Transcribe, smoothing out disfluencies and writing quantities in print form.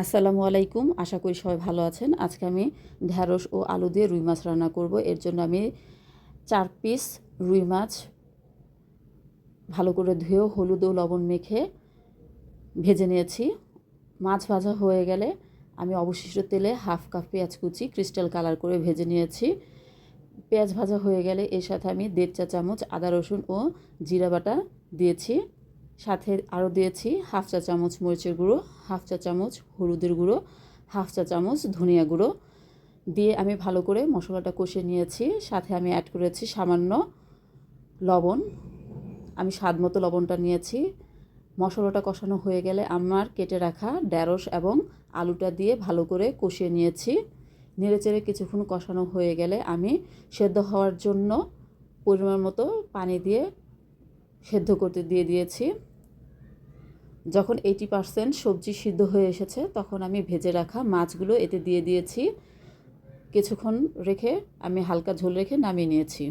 আসসালামু আলাইকুম। আশা করি সবাই ভালো আছেন। আজকে আমি ঢ্যাঁড়স ও আলু দিয়ে রুই মাছ রান্না করব। এর জন্য আমি ৪ পিস রুই মাছ ভালো করে ধুয়ে হলুদ ও লবণ মেখে ভেজে নিয়েছি। মাছ ভাজা হয়ে গেলে আমি অবশিষ্ট তেলে হাফ কাপ পেঁয়াজ কুচি ক্রিস্টাল কালার করে ভেজে নিয়েছি। পেঁয়াজ ভাজা হয়ে গেলে এর সাথে আমি ১.৫ চা চামচ আদা রসুন ও জিরা বাটা দিয়েছি। সাথে আরও দিয়েছি হাফ চা চামচ মরিচের গুঁড়ো, হাফ চা চামচ হলুদের গুঁড়ো, হাফ চা চামচ ধনিয়া গুঁড়ো দিয়ে আমি ভালো করে মশলাটা কষিয়ে নিয়েছি। সাথে আমি অ্যাড করেছি সামান্য লবণ। আমি স্বাদ মতো লবণটা নিয়েছি। মশলাটা কষানো হয়ে গেলে আমার কেটে রাখা ঢ্যাঁড়স এবং আলুটা দিয়ে ভালো করে কষিয়ে নিয়েছি। নেড়েচেড়ে কিছুক্ষণ কষানো হয়ে গেলে আমি সেদ্ধ হওয়ার জন্য পরিমাণ মতো পানি দিয়ে সেদ্ধ করতে দিয়ে দিয়েছি। যখন 80% সবজি সিদ্ধ হয়ে এসেছে তখন আমি ভেজে রাখা মাছগুলো এতে দিয়ে দিয়েছি। কিছুক্ষণ রেখে আমি হালকা ঝোল রেখে নামিয়ে নিয়েছি।